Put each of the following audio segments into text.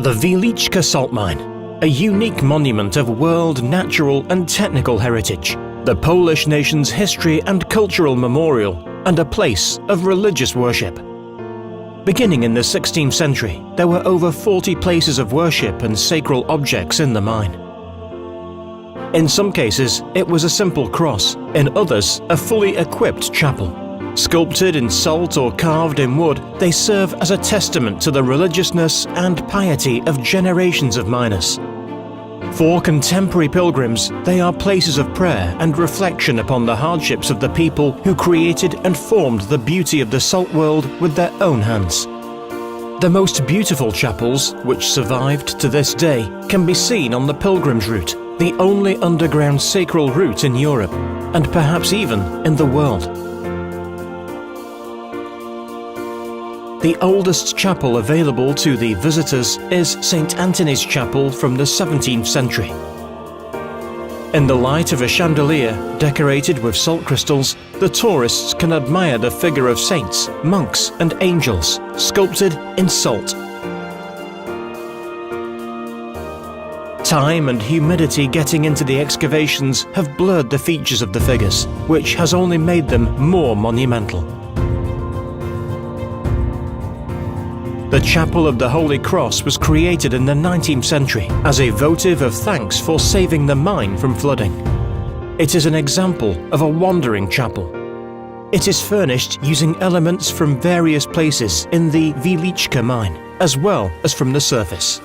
The Wieliczka Salt Mine, a unique monument of world natural and technical heritage, the Polish nation's history and cultural memorial, and a place of religious worship. Beginning in the 16th century, there were over 40 places of worship and sacred objects in the mine. In some cases, it was a simple cross, in others, a fully equipped chapel. Sculpted in salt or carved in wood, they serve as a testament to the religiousness and piety of generations of miners. For contemporary pilgrims, they are places of prayer and reflection upon the hardships of the people who created and formed the beauty of the salt world with their own hands. The most beautiful chapels, which survived to this day, can be seen on the Pilgrim's route, the only underground sacred route in Europe, and perhaps even in the world. The oldest chapel available to the visitors is St. Anthony's Chapel from the 17th century. In the light of a chandelier decorated with salt crystals, the tourists can admire the figure of saints, monks and angels sculpted in salt. Time and humidity getting into the excavations have blurred the features of the figures, which has only made them more monumental. The Chapel of the Holy Cross was created in the 19th century as a votive of thanks for saving the mine from flooding. It is an example of a wandering chapel. It is furnished using elements from various places in the Wieliczka mine, as well as from the surface.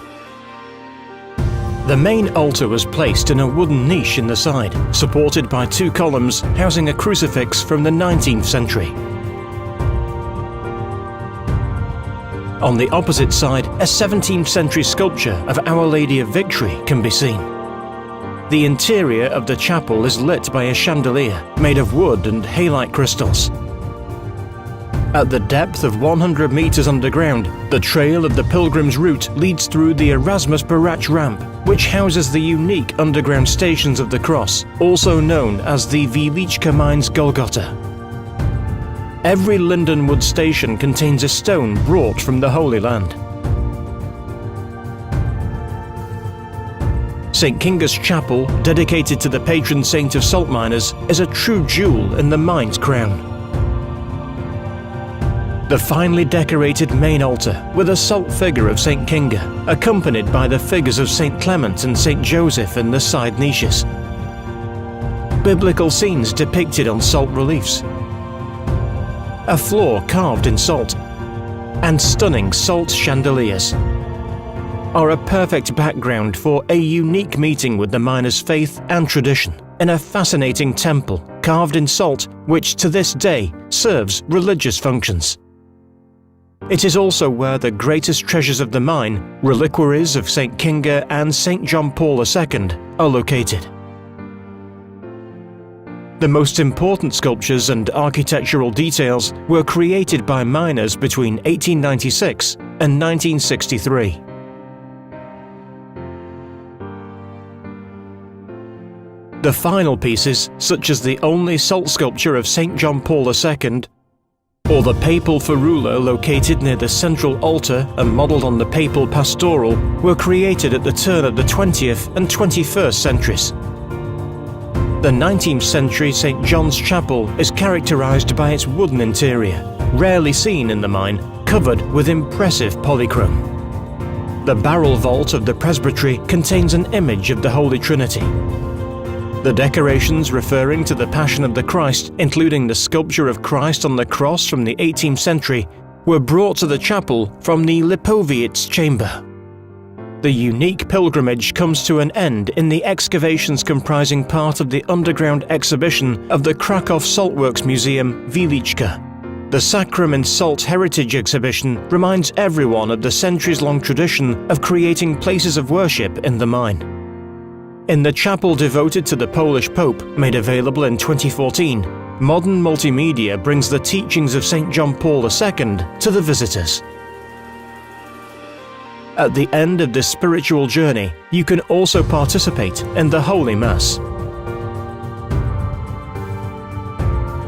The main altar was placed in a wooden niche in the side, supported by two columns housing a crucifix from the 19th century. On the opposite side, a 17th century sculpture of Our Lady of Victory can be seen. The interior of the chapel is lit by a chandelier made of wood and halite crystals. At the depth of 100 meters underground, the trail of the Pilgrim's route leads through the Erasmus Barrach ramp, which houses the unique underground stations of the cross, also known as the Wieliczka Mine's Golgotha. Every Lindenwood station contains a stone brought from the Holy Land. St. Kinga's Chapel, dedicated to the patron saint of salt miners, is a true jewel in the mine's crown. The finely decorated main altar, with a salt figure of St. Kinga, accompanied by the figures of St. Clement and St. Joseph in the side niches. Biblical scenes depicted on salt reliefs. A floor carved in salt, and stunning salt chandeliers are a perfect background for a unique meeting with the miners' faith and tradition in a fascinating temple carved in salt which to this day serves religious functions. It is also where the greatest treasures of the mine, reliquaries of St. Kinga and St. John Paul II, are located. The most important sculptures and architectural details were created by miners between 1896 and 1963. The final pieces, such as the only salt sculpture of St. John Paul II, or the papal ferula located near the central altar and modelled on the papal pastoral, were created at the turn of the 20th and 21st centuries. The 19th century St. John's Chapel is characterized by its wooden interior, rarely seen in the mine, covered with impressive polychrome. The barrel vault of the presbytery contains an image of the Holy Trinity. The decorations referring to the Passion of the Christ, including the sculpture of Christ on the cross from the 18th century, were brought to the chapel from the Lipowiec chamber. The unique pilgrimage comes to an end in the excavations comprising part of the underground exhibition of the Krakow Saltworks Museum Wieliczka. The Sacrum in Salt Heritage exhibition reminds everyone of the centuries-long tradition of creating places of worship in the mine. In the chapel devoted to the Polish Pope, made available in 2014, modern multimedia brings the teachings of St. John Paul II to the visitors. At the end of this spiritual journey, you can also participate in the Holy Mass.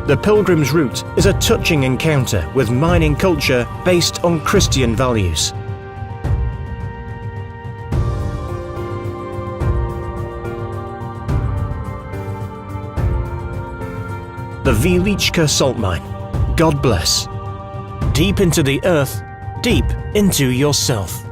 The Pilgrim's route is a touching encounter with mining culture based on Christian values. the Wieliczka Salt Mine. God bless. Deep into the earth, deep into yourself.